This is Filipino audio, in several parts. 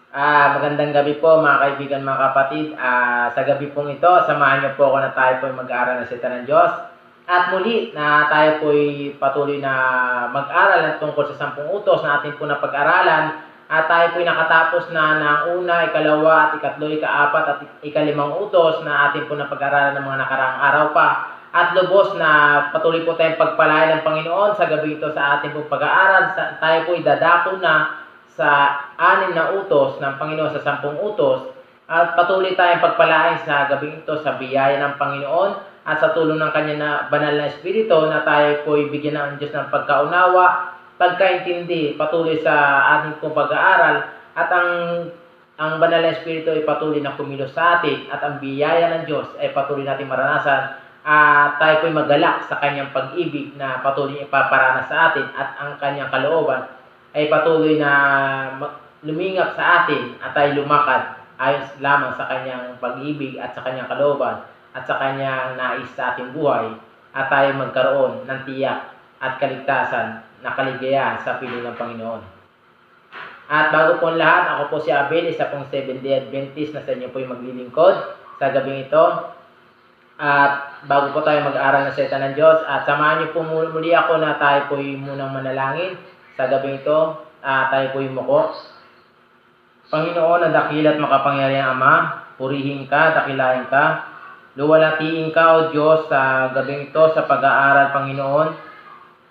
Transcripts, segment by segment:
Magandang gabi po mga kaibigan, mga kapatid. Sa gabi pong ito, samahan niyo po ako na tayo po mag-aaral ng salita ng Diyos. At muli na tayo po patuloy na mag-aral ng tungkol sa 10 utos na ating po na pag-aralan. At tayo po nakatapos na ng una, ikalawa, at ikatlo, ikaapat, at ikalimang utos na ating po na pag-aralan ng mga nakaraang araw pa. At lubos na patuloy po tayong pagpalain ng Panginoon sa gabi ito sa ating po pag-aaral. Tayo po idadako na sa 6 na utos ng Panginoon sa 10 utos at patuloy tayong pagpalain sa gabing ito sa biyaya ng Panginoon at sa tulong ng Kanya na banal na Espiritu na tayo po bigyan ng Diyos ng pagkaunawa, pagkaintindi patuloy sa ating pong pag-aaral at ang banal na Espiritu ay patuloy na kumilos sa atin at ang biyaya ng Diyos ay patuloy natin maranasan at tayo po magalak sa Kanyang pag-ibig na patuloy ipaparanas sa atin at ang Kanyang kalooban ay patuloy na lumingap sa atin at ay lumakad ayon lamang sa Kanyang pag-ibig at sa Kanyang kalooban at sa Kanyang nais sa ating buhay at tayo magkaroon ng tiyak at kaligtasan na kaligayahan sa piling ng Panginoon. At bago po lahat, ako po si Abel, isa pong Seventh-day Adventist na sa inyo po yung maglilingkod sa gabing ito. At bago po tayo mag-aaral ng salita ng Diyos, at samahan niyo po muli ako na tayo po munang manalangin sa gabing ito. Tayo po yumuko. Panginoon na dakila at makapangyarihang Ama, purihin ka, dakilain ka. Luwalhatiin ka, O Diyos, sa gabing ito sa pag-aaral, Panginoon.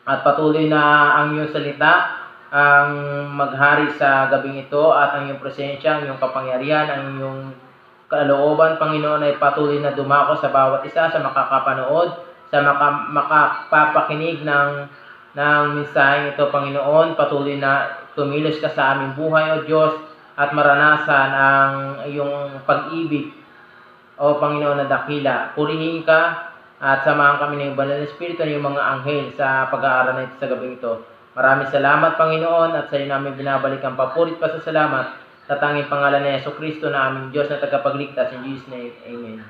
At patuloy na ang iyong salita ang maghari sa gabing ito at ang iyong presensya, ang iyong kapangyarihan, ang iyong kalooban, Panginoon, ay patuloy na dumako sa bawat isa, sa makakapanood, sa makapapakinig ng mensaheng ito, Panginoon. Patuloy na tumilos ka sa aming buhay, O Diyos, at maranasan ang iyong pag-ibig, O Panginoon na dakila. Purihin ka at samahan kami ng banal na Espiritu ng iyong mga anghel sa pag-aaral na ito sa gabing ito. Maraming salamat, Panginoon, at sa iyo namin binabalik ang papurit pa sa salamat sa tanging pangalan ni Jesucristo na aming Diyos na tagapagligtas. In Jesus' name, Amen.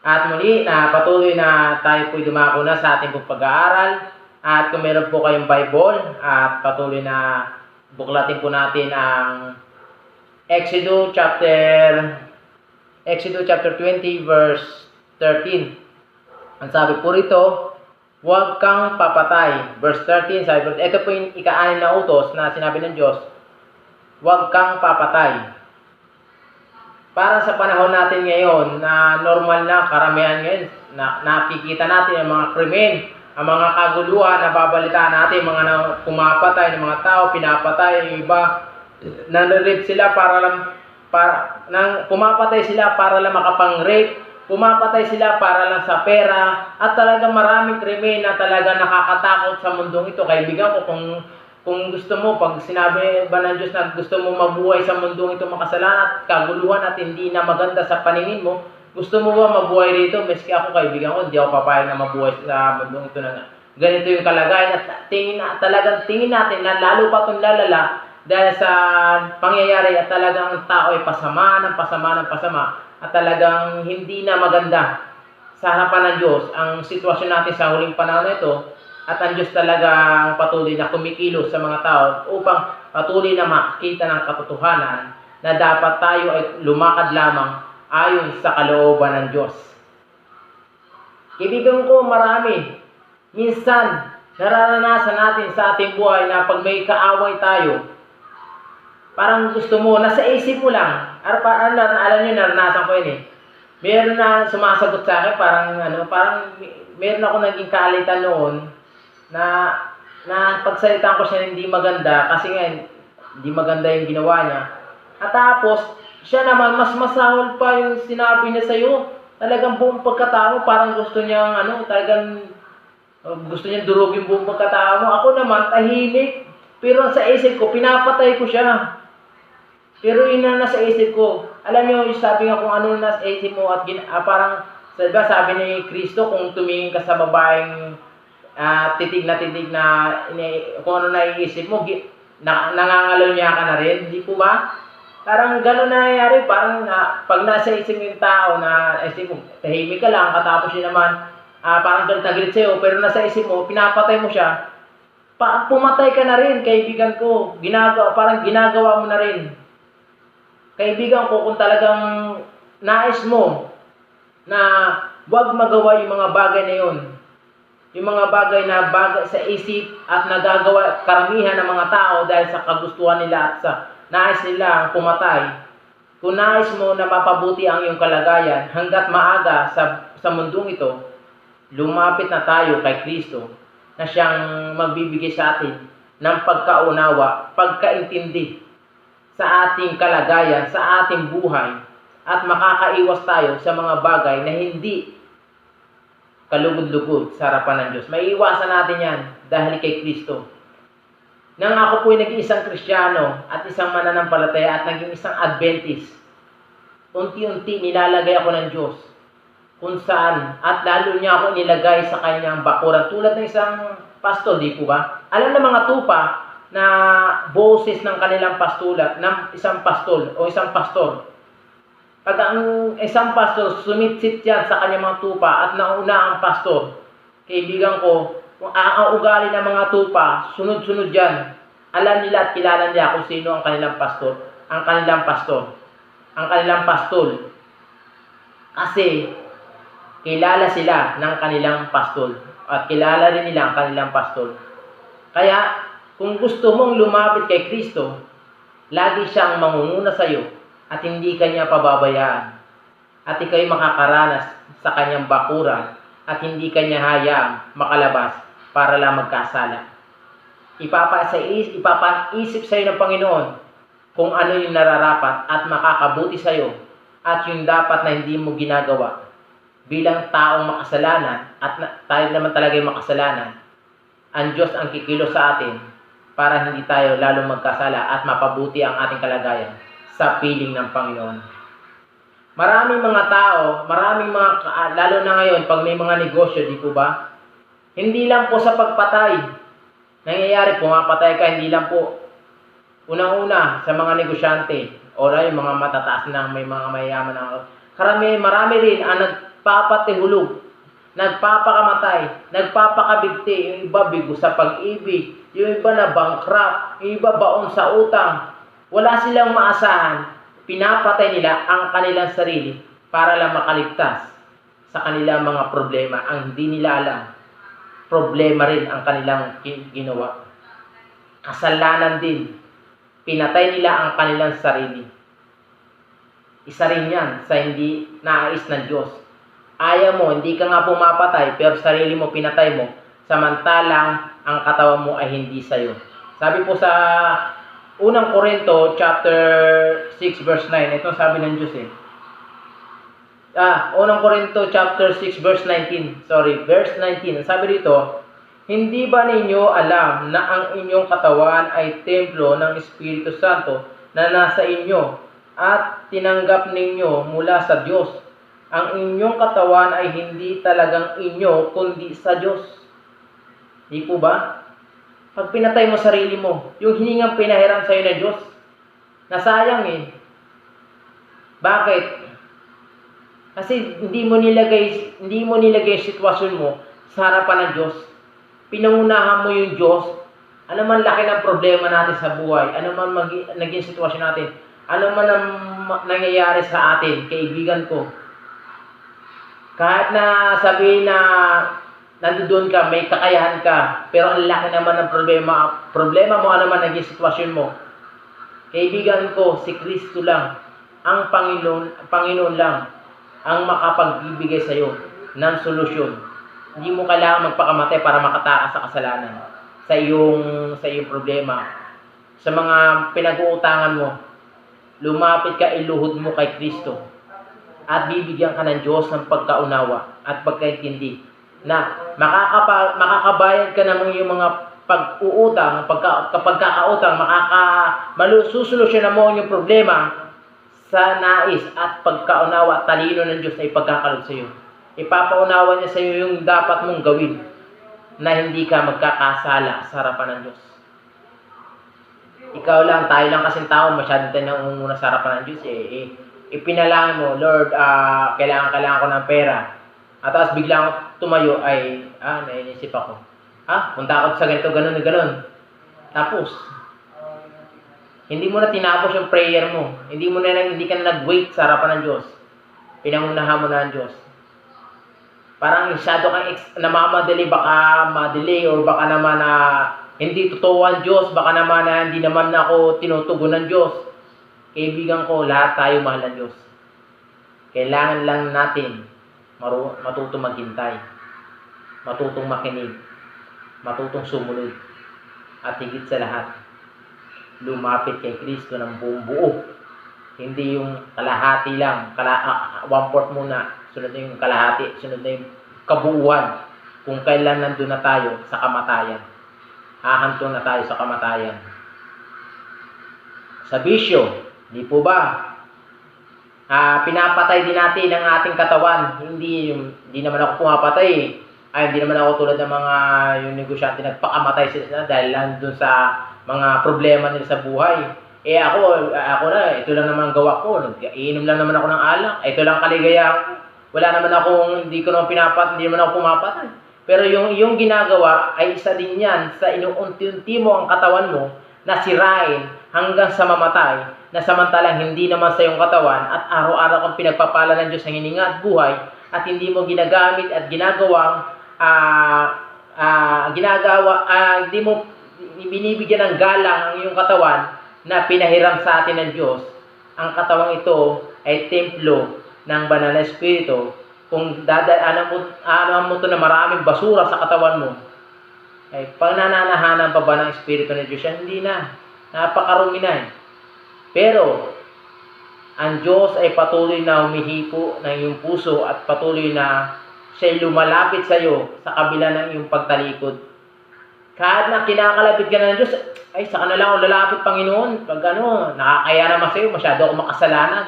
At muli, patuloy na tayo po'y dumako na sa ating pag-aaral. At kung meron po kayong Bible, at patuloy na buklatin po natin ang Exodus chapter 20 verse 13. Ang sabi po rito, huwag kang papatay. Verse 13, sabi po, ito po yung ika-6 na utos na sinabi ng Diyos, huwag kang papatay. Para sa panahon natin ngayon, na normal na karamihan ngayon, nakikita natin ang mga krimen, ang mga kaguluhan, nababalitaan natin, mga pumapatay ng mga tao, pinapatay yung iba, nanurip sila pumapatay sila para lang makapang-rape, pumapatay sila para lang sa pera, at talagang maraming krimen na talaga nakakatakot sa mundong ito. Kaibigan ko, kung gusto mo, pag sinabi ba ng Diyos na gusto mo mabuhay sa mundong ito makasalanan at kaguluhan at hindi na maganda sa paningin mo, gusto mo ba mabuhay rito? Meski ako, kaibigan ko, hindi ako papayag na mabuhay sa mundong ito na ganito yung kalagayan at tingin natin na lalo pa itong lalala dahil sa pangyayari at talagang ang tao ay pasama at talagang hindi na maganda sa harapan ng Diyos ang sitwasyon natin sa huling panahon na ito. At ang Diyos talaga patuloy na kumikilos sa mga tao upang patuloy na makita ng katotohanan na dapat tayo ay lumakad lamang ayon sa kalooban ng Diyos. Kaibigan ko, marami. Minsan, nararanasan natin sa ating buhay na pag may kaaway tayo, parang gusto mo, nasa isip mo lang. Alam niyo, naranasan ko yun eh. Meron na sumasagot sa akin, parang meron ako naging kaalitan noon, na pagsalitaan ko siya hindi maganda kasi nga hindi maganda yung ginawa niya. At tapos, siya naman mas masahol pa yung sinabi niya sa'yo. Talagang buong pagkatao, parang gusto niyang gusto niyang durugin buong pagkatao mo. Ako naman, tahimik. Pero sa isip ko, pinapatay ko siya. Pero yun na nasa isip ko. Alam niyo, sabi nga kung ano nasa isip mo at parang, sabi ni Kristo, kung tumingin ka sa babaeng titig na kung ano naiisip mo, nangangalaw niya ka na rin, di po ba? Parang gano'n na nangyayari, parang pag nasa isip yung tao na isip mo, tahimik ka lang, katapos yun naman, parang galit na galit sa'yo, pero nasa isip mo, pinapatay mo siya, Pumatay ka na rin, kaibigan ko. Parang ginagawa mo na rin. Kaibigan ko, kung talagang nais mo na huwag magawa yung mga bagay na yun, yung mga bagay na bagay sa isip at nagagawa karamihan ng mga tao dahil sa kagustuhan nila at sa nais nila pumatay. Kung nais mo na mapabuti ang iyong kalagayan hanggat maaga sa mundong ito, lumapit na tayo kay Kristo na siyang magbibigay sa atin ng pagkaunawa, pagkaintindi sa ating kalagayan, sa ating buhay, at makakaiwas tayo sa mga bagay na hindi kalugod-lugod sa harapan ng Diyos. Maiiwasan natin yan dahil kay Kristo. Nang ako po'y naging isang Kristiyano at isang mananampalataya at naging isang Adventist, unti-unti nilalagay ako ng Diyos kung saan at lalo niya ako nilagay sa kanyang bakuran tulad ng isang pastor, di po ba? Alam ng mga tupa na boses ng kanilang pastulat ng isang pastor o isang pastor. Pag ang isang pastor sumitsit yan sa kanyang mga tupa at nauna ang pastor, kaibigan ko, kung ang ugali ng mga tupa, sunod-sunod yan. Alam nila at kilala nila kung sino ang kanilang pastor. Ang kanilang pastor. Ang kanilang pastol. Kasi, kilala sila ng kanilang pastol. At kilala rin nila ang kanilang pastol. Kaya, kung gusto mong lumapit kay Kristo, lagi siyang mangunguna sa iyo at hindi kanya pababayaan. At ikaw'y makakaranas sa kanyang bakuran at hindi kanya hayaang makalabas para lang magkasala. Ipapaisip sa iyo ng Panginoon kung ano yung nararapat at makakabuti sa iyo at yung dapat na hindi mo ginagawa. Bilang taong makasalanan at tayo naman talaga yung makasalanan, ang Diyos ang kikilos sa atin para hindi tayo lalong magkasala at mapabuti ang ating kalagayan sa piling ng Panginoon. Maraming mga tao, lalo na ngayon, pag may mga negosyo, di po ba? Hindi lang po sa pagpatay. Nangyayari, pumapatay ka, hindi lang po. Unang-una, sa mga negosyante, o yung mga matataas na may mga mayayaman na. Marami rin ang nagpapatihulog, nagpapakamatay, nagpapakabigti, yung iba bigo sa pag-ibig, yung iba na bankrupt, yung iba baon sa utang. Wala silang maasahan, pinapatay nila ang kanilang sarili para lang makaligtas sa kanilang mga problema. Ang hindi nila alam, problema rin ang kanilang ginawa. Kasalanan din, pinatay nila ang kanilang sarili. Isa rin yan sa hindi nais ng Diyos. Ayaw mo, hindi ka nga pumapatay, pero sarili mo pinatay mo, samantalang ang katawan mo ay hindi sa'yo. Sabi po sa Unang Korinto, chapter 6, verse 9. Ito sabi ng Diyos Unang Korinto, chapter 6, verse 19. Verse 19. Sabi dito, hindi ba ninyo alam na ang inyong katawan ay templo ng Espiritu Santo na nasa inyo at tinanggap ninyo mula sa Diyos? Ang inyong katawan ay hindi talagang inyo, kundi sa Diyos. Di po ba? Pag pinatay mo sarili mo, yung hiningang pinahiram sa'yo ng Diyos, nasayang Bakit? Kasi hindi mo nilagay yung sitwasyon mo sa harapan ng Diyos. Pinangunahan mo yung Diyos. Ano man laki ng problema natin sa buhay, ano man naging sitwasyon natin, ano man ang nangyayari sa atin, kaibigan ko. Kahit na sabihin na nandoon ka, may kakayahan ka, pero ang laki naman ng problema mo, ano man naging sitwasyon mo. Kaibigan ko, si Kristo lang, ang Panginoon lang, ang makapagbibigay sa iyo ng solusyon. Hindi mo kailangan magpakamatay para makatakas sa kasalanan, sa iyong problema. Sa mga pinag-uutangan mo, lumapit ka, iluhod mo kay Kristo, at bibigyan ka ng Diyos ng pagkaunawa at pagkaintindi na makakabayad ka ng iyong mga pag-uutang, kapag kakautang, susolusyonan mo yung problema sa nais at pagkaunawa at talino ng Diyos na ipagkakalog sa iyo. Ipapaunawa niya sa iyo yung dapat mong gawin na hindi ka magkakasala sa harapan ng Diyos. Ikaw lang, tayo lang kasing tao, masyadong tayo nangunguna sa harapan ng Diyos. Ipinalangin mo, Lord, kailangan ko ng pera. At tapos biglang tumayo ay, nainisip ako. Punta ako sa ganito, ganun, ganun. Tapos, hindi mo na tinapos yung prayer mo. Hindi ka na nag-wait sa harapan ng Diyos. Pinangunahan mo na ang Diyos. Parang masyado kang namamadali, baka ma-delay or baka naman na hindi totoo ang Diyos, baka naman na hindi naman ako tinutugon ng Diyos. Kaibigan ko, lahat tayo mahal ng Diyos. Kailangan lang natin matutong maghintay, matutong makinig, matutong sumunod, at higit sa lahat, lumapit kay Kristo ng buong buo. Hindi yung kalahati lang, 1/4 muna, sunod na yung kalahati, sunod na yung kabuuan. Kung kailan nandun na tayo sa kamatayan, hahantong na tayo sa kamatayan. Sa bisyo, di po ba? Pinapatay din natin ang ating katawan. Hindi naman ako pumapatay. Hindi naman ako tulad ng mga yung negosyante nagpakamatay sila dahil lang dun sa mga problema nila sa buhay. Ako na, ito lang naman gawa ko. Iinom lang naman ako ng alak. Ito lang kaligayahan ko. Wala naman akong, hindi naman ako pumapatay. Pero yung ginagawa ay isa din yan sa inuunti-unti mo ang katawan mo na sirain hanggang sa mamatay, na samantalang hindi naman sa iyong katawan at araw-araw kang pinagpapala ng Diyos ang hininga at buhay at hindi mo ginagamit at hindi mo binibigyan ng galang ang iyong katawan na pinahiram sa atin ng Diyos. Ang katawang ito ay templo ng Banal na Espiritu. Kung dadaanan mo ito na maraming basura sa katawan mo, ay panananahanan pa ba ng Espiritu ng Diyos? Hindi na. Napakarumi na. Pero, ang Diyos ay patuloy na humihipo ng iyong puso at patuloy na siya'y lumalapit sa iyo sa kabila ng iyong pagtalikod. Kahit na kinakalapit ka na ng Diyos, saka na lang ako lalapit, Panginoon. Pag nakakaya naman sa iyo, masyado ako makasalanan.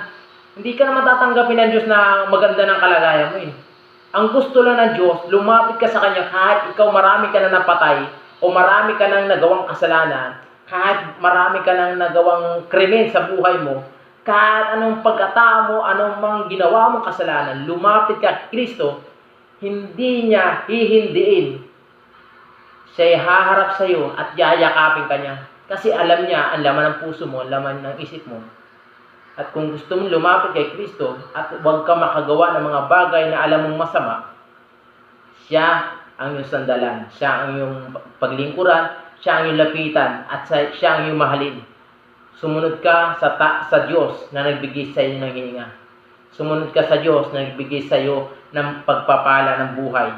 Hindi ka naman tatanggapin ng Diyos na maganda ng kalagayan mo. Ang gusto lang ng Diyos, lumapit ka sa Kanya kahit ikaw marami ka na napatay o marami ka nang nagawang kasalanan, kahit marami ka nang nagawang krimen sa buhay mo, kahit anong pagkatao mo, anong mang ginawa mong kasalanan, lumapit ka kay Kristo, hindi niya hihindiin. Siya'y haharap sa iyo at yayakapin ka niya. Kasi alam niya ang laman ng puso mo, ang laman ng isip mo. At kung gusto mong lumapit kay Kristo at huwag ka makagawa ng mga bagay na alam mong masama, siya ang iyong sandalan, siya ang iyong paglingkuran, siya ang iyong lapitan, at siya ang iyong mahalin. Sumunod ka sa Diyos na nagbigay sa iyo ng hininga. Sumunod ka sa Diyos na nagbigay sa iyo ng pagpapala ng buhay.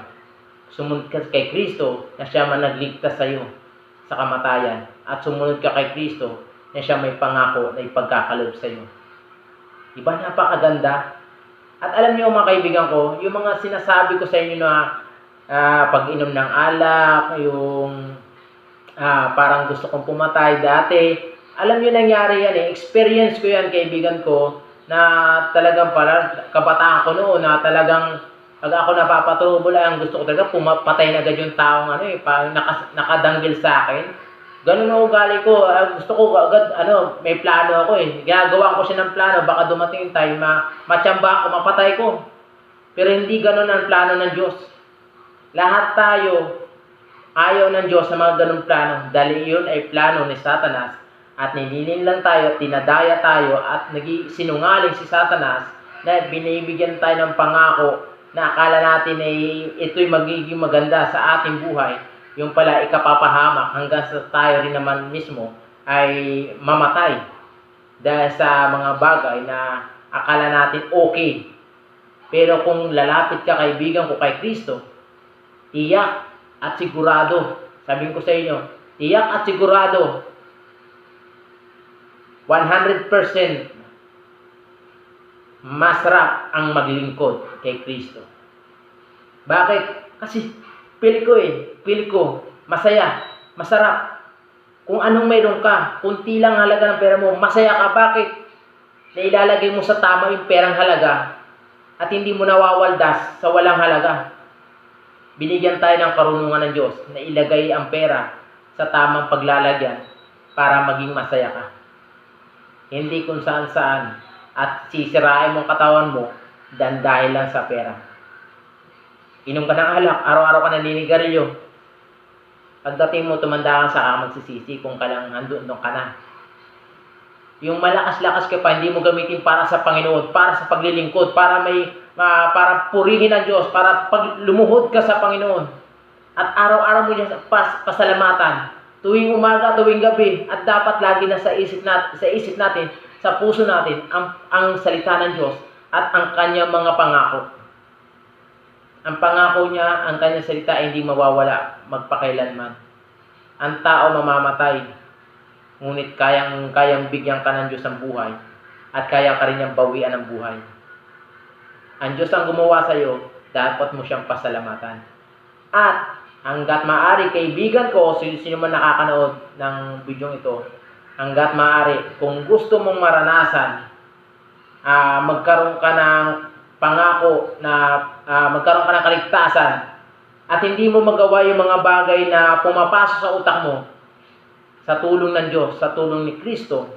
Sumunod ka kay Kristo na siya man nagligtas sa iyo sa kamatayan. At sumunod ka kay Kristo na siya may pangako na ipagkakalob sa iyo. Diba napakaganda? At alam niyo mga kaibigan ko, yung mga sinasabi ko sa inyo na pag-inom ng alak, yung parang gusto kong pumatay dati, alam niyo nangyari yan experience ko yan kaibigan ko, na talagang kabataan ko noon na talagang pag ako napapatubol ang gusto ko talaga pumapatay na agad yung taong nakadanggil sa akin. Ganun ang ugali ko. Gusto ko agad, may plano ako Ginagawa ko siya ng plano. Baka dumating yung time, matsamba ko, mapatay ko. Pero hindi ganun ang plano ng Diyos. Lahat tayo, ayaw ng Diyos sa mga ganun plano. Dahil yun ay plano ni Satanas. At ninilin lang tayo, at tinadaya tayo, at sinungaling si Satanas na binibigyan tayo ng pangako na akala natin ay ito'y magiging maganda sa ating buhay. Yung pala ikapapahamak hanggang sa tayo rin naman mismo ay mamatay dahil sa mga bagay na akala natin okay. Pero kung lalapit ka kaibigan ko kay Kristo, tiyak at sigurado, sabihin ko sa inyo, tiyak at sigurado, 100% masarap ang maglingkod kay Kristo. Bakit? Kasi pili ko, masaya, masarap. Kung anong mayroon ka, kunti lang halaga ng pera mo, masaya ka. Bakit? Na ilalagay mo sa tama yung perang halaga at hindi mo nawawaldas sa walang halaga. Binigyan tayo ng karunungan ng Diyos na ilagay ang pera sa tamang paglalagyan para maging masaya ka. Hindi kung saan-saan at sisirain mong katawan mo dahil lang sa pera. Inom ka ng alak, araw-araw ka naninigarilyo. Pagdating mo, tumanda ka sa magsisisi kung kailang andun ka na. Yung malakas-lakas ka pa, hindi mo gamitin para sa Panginoon, para sa paglilingkod, para para purihin ang Diyos, para pag lumuhod ka sa Panginoon. At araw-araw mo dyan pasalamatan. Tuwing umaga, tuwing gabi, at dapat lagi na sa isip natin, sa puso natin, ang salita ng Diyos at ang kanyang mga pangako. Ang pangako niya, ang kanyang salita ay hindi mawawala magpakailanman. Ang tao mamamatay, ngunit kayang bigyan ka ng Diyos ng buhay at kaya ka rin niyang bawian ng buhay. Ang Diyos ang gumawa sa iyo, dapat mo siyang pasalamatan. At hanggat maaari, kaibigan ko, sino man nakakanood ng video ito, hanggat maaari, kung gusto mong maranasan, magkaroon ka ng pangako na magkaroon ka ng kaligtasan at hindi mo magawa yung mga bagay na pumapasok sa utak mo, sa tulong ng Diyos, sa tulong ni Kristo,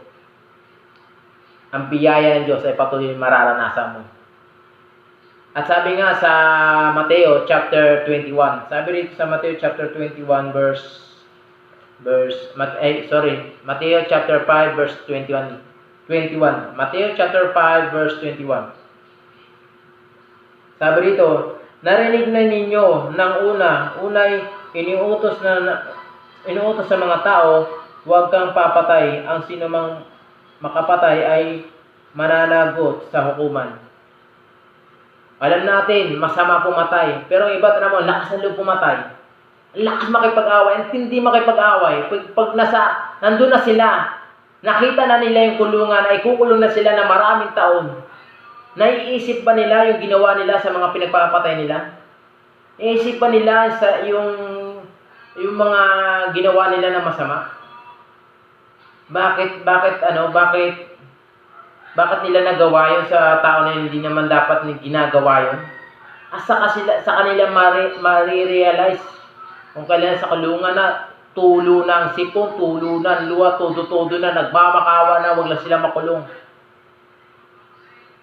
ang biyaya ng Diyos ay patuloy mararanasan mo. At sabi nga sa Mateo chapter 21, sabi rito sa Mateo chapter 21 Mateo chapter 5 verse 21. Mateo chapter 5 verse 21. Sabi rito, narinig na ninyo ng unay iniutos sa mga tao, huwag kang papatay, ang sinumang makapatay ay mananagot sa hukuman. Alam natin, masama pumatay, pero ang iba naman, lakas ng loob pumatay. Lakas makipag-away, hindi makipag-away. Pag nandun na sila, nakita na nila yung kulungan, ay kukulong na sila na maraming taon. Naiisip ba nila yung ginawa nila sa mga pinagpapatay nila? Iisip ba nila sa yung mga ginawa nila na masama? Bakit nila nagawa yun sa tao na hindi naman dapat ginagawa yun? Sa kanila marirealize kung kailan sa kulungan na tulo na ang sipon, tulo na ang luwa, todo na, nagmamakawa na, wag lang sila makulong.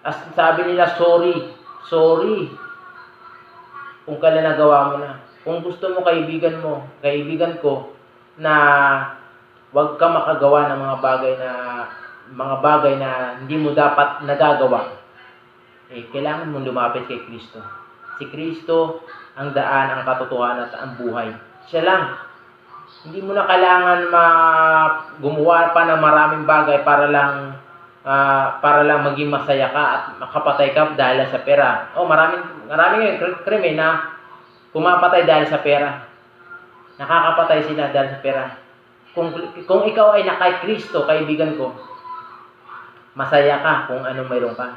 As sabi nila, sorry. Kung kailan nagawa mo na. Kung gusto mo, kaibigan ko, na wag ka makagawa ng mga bagay na hindi mo dapat nagagawa, kailangan mong lumapit kay Kristo. Si Kristo ang daan, ang katotohanan at ang buhay. Siya lang. Hindi mo na kailangan gumawa pa ng maraming bagay para lang maging masaya ka at makapatay ka dahil sa pera. Maraming krimen na pumapatay dahil sa pera. Nakakapatay sila dahil sa pera. Kung ikaw ay kay Kristo, kaibigan ko, masaya ka kung anong mayroon ka.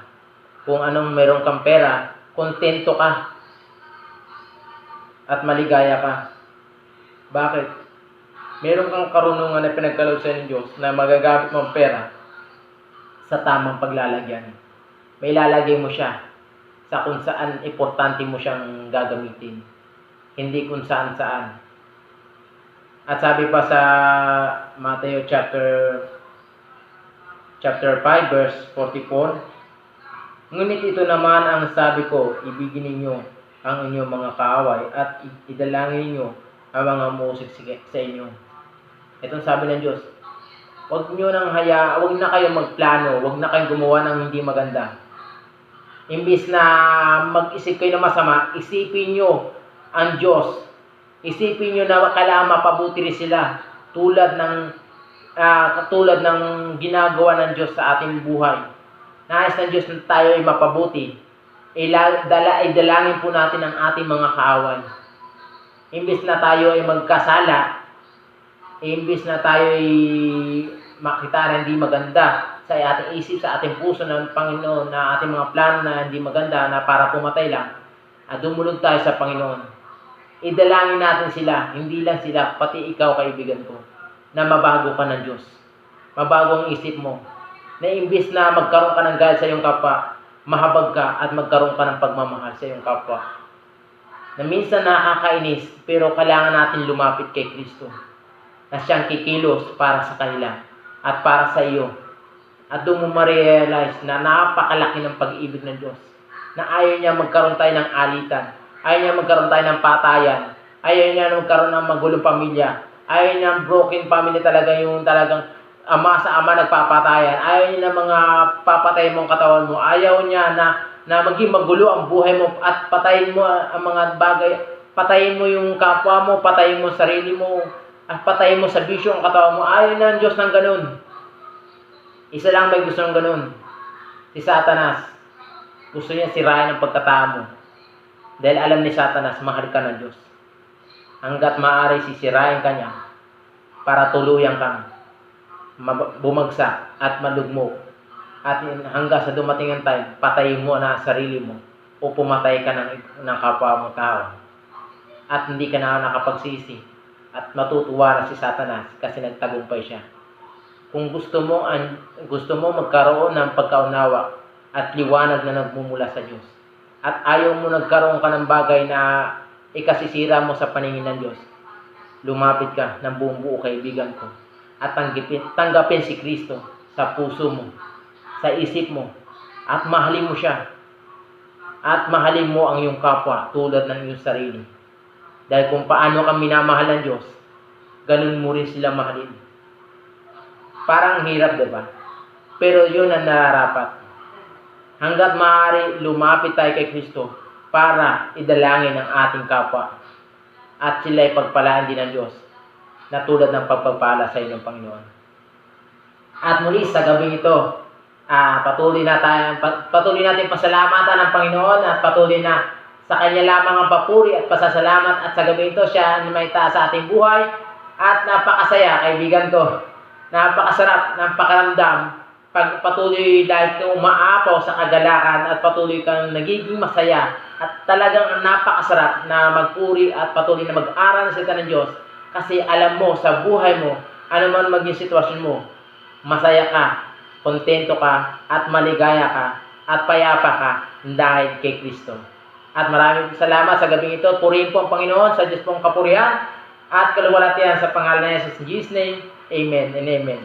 Kung anong mayroon kang pera, kontento ka at maligaya ka. Bakit? Meron kang karunungan na pinagkaloob sa ng Diyos na magagamit mong pera sa tamang paglalagyan. May lalagay mo siya sa kung saan importante mo siyang gagamitin. Hindi kung saan-saan. At sabi pa sa Mateo chapter 5 verse 44, ngunit ito naman ang sabi ko, ibigin ninyo ang inyong mga kaaway at idalangin ninyo ang mga musik sa inyo. Itong sabi ng Diyos, huwag na kayong magplano, huwag na kayong gumawa ng hindi maganda. Imbis na mag-isip kayo ng masama, isipin nyo ang Diyos. Isipin nyo na kailangan mapabuti rin sila tulad ng ginagawa ng Diyos sa ating buhay. Nais ng Diyos na tayo ay mapabuti. Idalangin po natin ang ating mga kaaway. Imbis na tayo ay magkasala, imbis na tayo ay makita na hindi maganda sa ating isip, sa ating puso ng Panginoon, na ating mga plano na hindi maganda na para pumatay lang, at dumulog tayo sa Panginoon. Idalangin natin sila, hindi lang sila, pati ikaw, kaibigan ko, na mabago ka ng Diyos. Mabago ang isip mo. Na imbis na magkaroon ka ng galit sa iyong kapwa, mahabag ka at magkaroon ka ng pagmamahal sa iyong kapwa. Na minsan nakakainis, pero kailangan natin lumapit kay Kristo, na siyang kikilos para sa kanila at para sa iyo. At doon mo ma-realize na napakalaki ng pag-ibig ng Diyos. Na ayaw niya magkaroon tayo ng alitan. Ayaw niya magkaroon tayo ng patayan. Ayaw niya na magkaroon ng magulong pamilya. Ayaw niya ng broken family talaga, yung talagang ama sa ama nagpapatayan. Ayaw niya ng mga papatay mong katawan mo. Ayaw niya na maging magulo ang buhay mo at patayin mo ang mga bagay. Patayin mo yung kapwa mo, patayin mo sarili mo, at patayin mo sa bisyo ang katawan mo. Ayaw na ng Diyos ng ganun. Isa lang may gusto ng ganun. Si Satanas. Gusto niya sirain ang pagkatao mo. Dahil alam ni Satanas, mahal ka ng Diyos. Hanggat maaari sisirain ka niya para tuluyan kang bumagsak at malugmok. At hanggang sa dumating ang time, patayin mo na sarili mo o pumatay ka ng kapwa mo tao. At hindi ka na nakapagsisi at matutuwa na si Satanas kasi nagtagumpay siya. Kung gusto mo magkaroon ng pagkaunawa at liwanag na nagmumula sa Diyos, at ayaw mo nagkaroon ka ng bagay na ikasisira mo sa paningin ng Diyos, lumapit ka ng buong buo, kaibigan ko, at tanggapin si Kristo sa puso mo, sa isip mo, at mahalin mo siya, at mahalin mo ang iyong kapwa tulad ng iyong sarili. Dahil kung paano kang minamahal ng Diyos, ganun mo rin sila mahalin. Parang hirap, diba? Pero yun ang nararapat. Hanggat maaari, lumapit tayo kay Kristo para idalangin ang ating kapwa. At sila ay pagpalaan din ng Diyos na tulad ng pagpapala sa inyong Panginoon. At muli sa gabing ito, patuloy natin pasalamatan ang Panginoon at patuloy na sa Kanya lamang ang papuri at pasasalamat. At sa gabi ito, siya may taas sa ating buhay. At napakasaya, kaibigan ko. Napakasarap ng pakiramdam pag patuloy dahil kang umaapaw sa kagalakan at patuloy kang nagiging masaya. At talagang napakasarap na magpuri at patuloy na mag-aral sa salita ng Diyos. Kasi alam mo sa buhay mo, ano man maging sitwasyon mo, masaya ka, kontento ka, at maligaya ka, at payapa ka dahil kay Kristo. At maraming salamat sa gabing ito. Purihin po ang Panginoon sa Diyos pong kapurihan at kaluwalhatian sa pangalan ni Jesus. In Jesus' name, Amen and Amen.